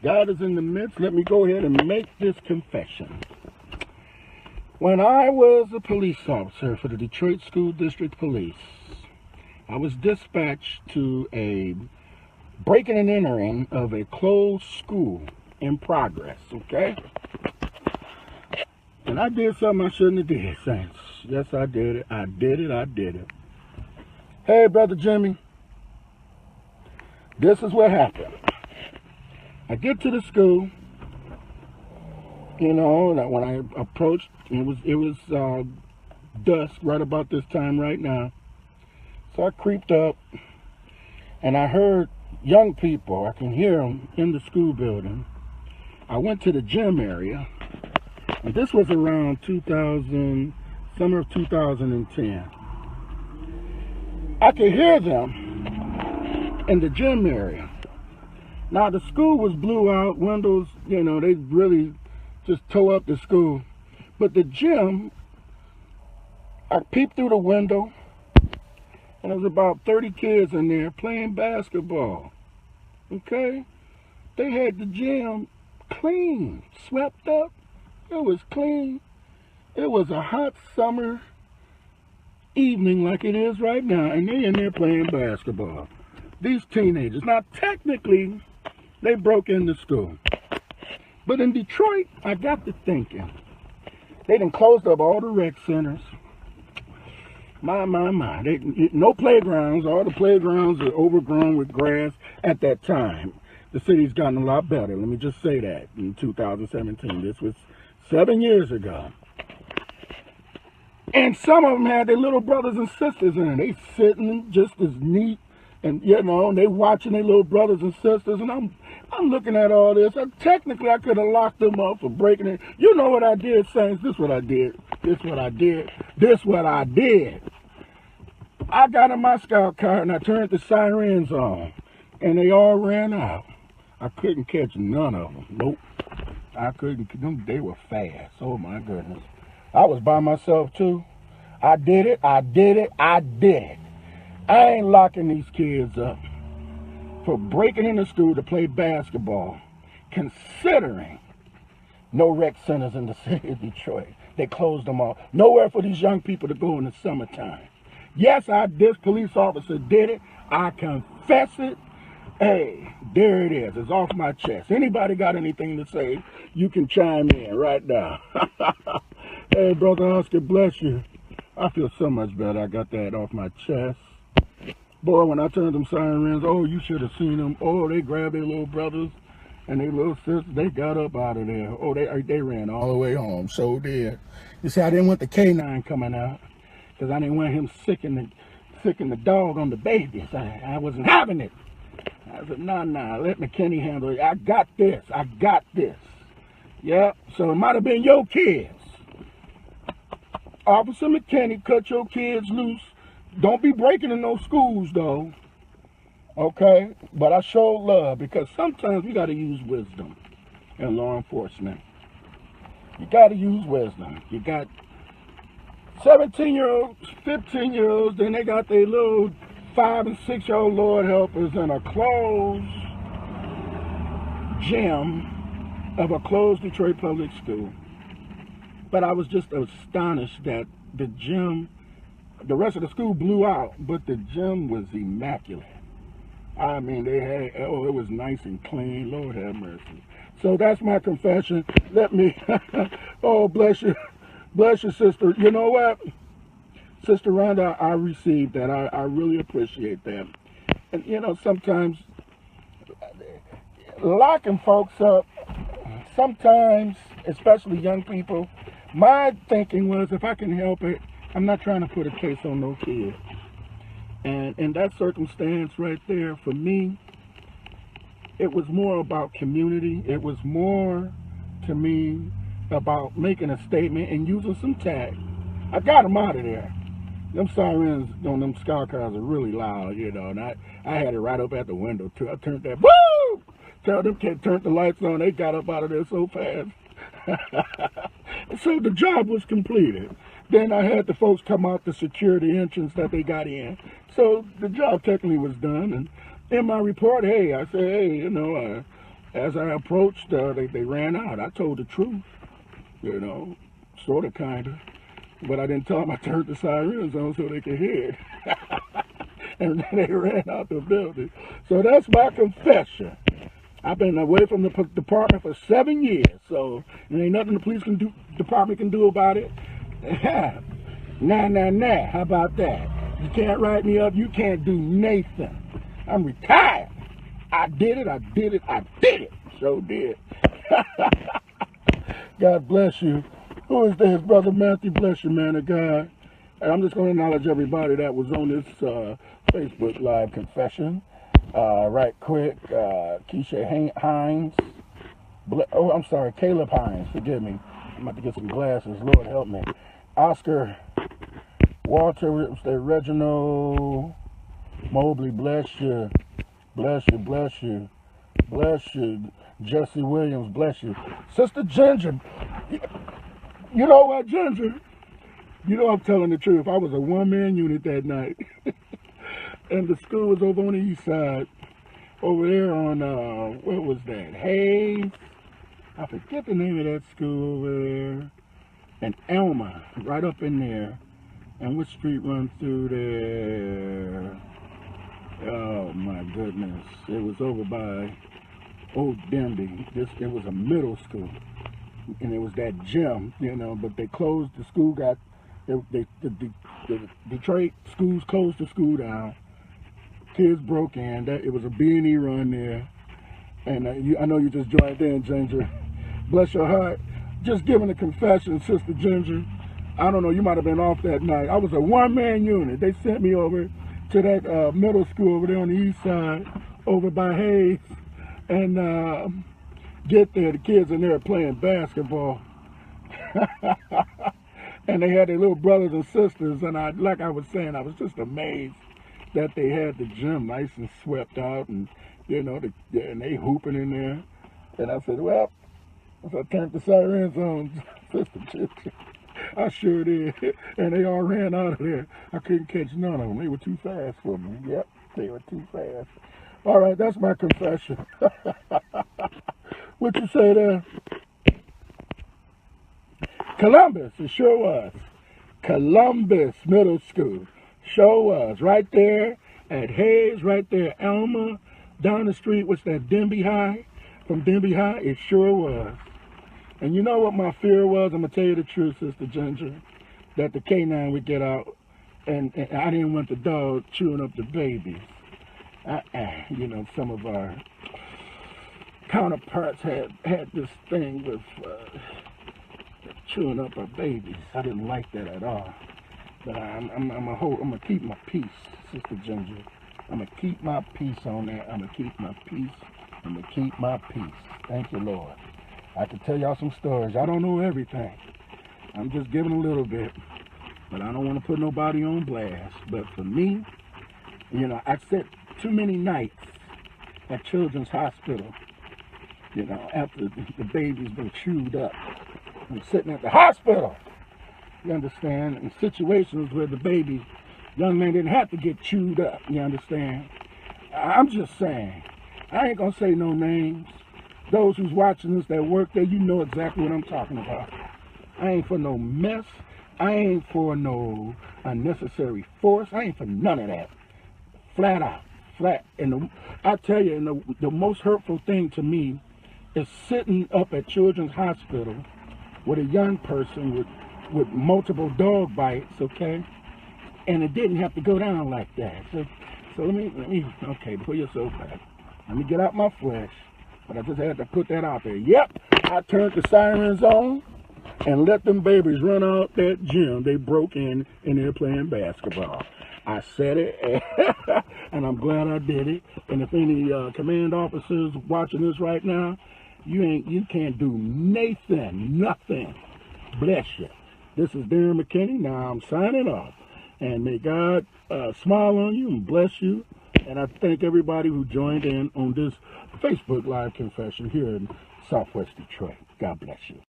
God is in the midst. Let me go ahead and make this confession. When I was a police officer for the Detroit School District Police, I was dispatched to a breaking and entering of a closed school in progress, okay? And I did something I shouldn't have did, Saints. Yes, I did it. I did it. Hey, Brother Jimmy, this is what happened. I get to the school, you know, when I approached, it was dusk right about this time right now. So I creeped up, and I heard young people. I can hear them in the school building. I went to the gym area, and this was around summer of 2010. I could hear them in the gym area. Now, the school was blew out, windows, you know, they really just tore up the school. But the gym, I peeped through the window, and there was about 30 kids in there playing basketball, okay? They had the gym clean, swept up. It was clean. It was a hot summer evening like it is right now, and they in there playing basketball. These teenagers. Now, technically, they broke into school. But in Detroit, I got to thinking. They done closed up all the rec centers. My. No playgrounds. All the playgrounds are overgrown with grass at that time. The city's gotten a lot better. Let me just say that. In 2017. This was 7 years ago. And some of them had their little brothers and sisters in it. They sitting just as neat. And, you know, and they watching their little brothers and sisters. And I'm looking at all this. And technically, I could have locked them up for breaking it. You know what I did, Saints? This what I did. I got in my scout car and I turned the sirens on. And they all ran out. I couldn't catch none of them. Nope. I couldn't. They were fast. Oh, my goodness. I was by myself, too. I did it. I ain't locking these kids up for breaking into school to play basketball, considering no rec centers in the city of Detroit. They closed them all. Nowhere for these young people to go in the summertime. Yes, this police officer did it. I confess it. Hey, there it is. It's off my chest. Anybody got anything to say, you can chime in right now. Hey, Brother Oscar, bless you. I feel so much better. I got that off my chest. Boy, when I turned them sirens, oh, you should have seen them. Oh, they grabbed their little brothers and their little sisters. They got up out of there. Oh, they ran all the way home. So did. You see, I didn't want the K9 coming out because I didn't want him sicking the dog on the babies. I wasn't having it. I said, nah, let McKinney handle it. I got this. Yeah, so it might have been your kids. Officer McKinney, cut your kids loose. Don't be breaking in those schools, though. Okay? But I show love because sometimes we got to use wisdom in law enforcement. You got to use wisdom. You got 17-year-olds, 15-year-olds, then they got their little 5- and 6-year-old Lord helpers in a closed gym of a closed Detroit public school. But I was just astonished that the gym, the rest of the school blew out, but the gym was immaculate. I mean, it was nice and clean. Lord have mercy. So that's my confession. Let me, oh, bless you, sister. You know what? Sister Rhonda, I received that. I really appreciate that. And, you know, sometimes locking folks up, sometimes, especially young people, my thinking was if I can help it, I'm not trying to put a case on no kid. And in that circumstance right there, for me, it was more about community. It was more, to me, about making a statement and using some tag. I got them out of there. Them sirens on them scout cars are really loud, you know, and I had it right up at the window, too. I turned that, woo! Tell them kids turned the lights on. They got up out of there so fast. So the job was completed. Then I had the folks come out the security entrance that they got in. So the job technically was done. And in my report, hey, I said, hey, you know, As I approached, they ran out. I told the truth, you know, sort of, kind of. But I didn't tell them I turned the sirens on so they could hear it. And then they ran out the building. So that's my confession. I've been away from the department for 7 years, so there ain't nothing the department can do about it. Nah. How about that? You can't write me up. You can't do Nathan. I'm retired. I did it. So did. God bless you. Who is this? Brother Matthew, bless you, man of God. And I'm just going to acknowledge everybody that was on this Facebook Live confession. Right quick, Keisha Hines. I'm sorry, Caleb Hines. Forgive me. I'm about to get some glasses. Lord help me. Oscar Walter, Reginald Mobley, bless you. Jesse Williams, bless you. Sister Ginger, you know what, Ginger? You know I'm telling the truth. I was a one-man unit that night. And the school was over on the east side. Over there on, where was that? Hayes. I forget the name of that school over there. And Elma, right up in there. And which street runs through there? Oh my goodness. It was over by Old Denby. It was a middle school. And it was that gym, you know, but they closed the school, the Detroit schools closed the school down. Kids broke in. It was a B&E run there. And I know you just joined in, Ginger. Bless your heart. Just giving a confession, Sister Ginger. I don't know, you might have been off that night. I was a one-man unit. They sent me over to that middle school over there on the east side, over by Hayes. And get there, the kids in there playing basketball. And they had their little brothers and sisters. And like I was saying, I was just amazed that they had the gym nice and swept out. And, you know, and they hooping in there. And I said, well, I turned the sirens on, Sister Ginger. I sure did. And they all ran out of there. I couldn't catch none of them. They were too fast for me. Yep, they were too fast. All right, that's my confession. What you say there? Columbus, it sure was. Columbus Middle School. Sure was. Right there at Hayes, right there at Elma. Down the street was that Denby High. From Denby High, it sure was. And you know what my fear was? I'm going to tell you the truth, Sister Ginger. That the K9 would get out. And I didn't want the dog chewing up the babies. You know, some of our counterparts had this thing with chewing up our babies. I didn't like that at all. But I'm gonna keep my peace, Sister Ginger. I'm gonna keep my peace on that. I'm gonna keep my peace. I'm gonna keep my peace. Thank you, Lord. I can tell y'all some stories. I don't know everything. I'm just giving a little bit. But I don't want to put nobody on blast. But for me, you know, I spent too many nights at Children's Hospital, you know, after the baby's been chewed up. I'm sitting at the hospital, you understand, in situations where the young man didn't have to get chewed up, you understand. I'm just saying, I ain't gonna say no names. Those who's watching this that work there, you know exactly what I'm talking about. I ain't for no mess. I ain't for no unnecessary force. I ain't for none of that. Flat out. Flat. And I tell you, the most hurtful thing to me is sitting up at Children's Hospital with a young person with multiple dog bites, okay? And it didn't have to go down like that. So let me, okay, pull yourself back. Let me get out my flesh. But I just had to put that out there. Yep, I turned the sirens on and let them babies run out that gym. They broke in and they're playing basketball. I said it, and I'm glad I did it. And if any command officers watching this right now, you can't do nothing. Bless you. This is Darren McKinney. Now I'm signing off. And may God smile on you and bless you. And I thank everybody who joined in on this Facebook Live confession here in Southwest Detroit. God bless you.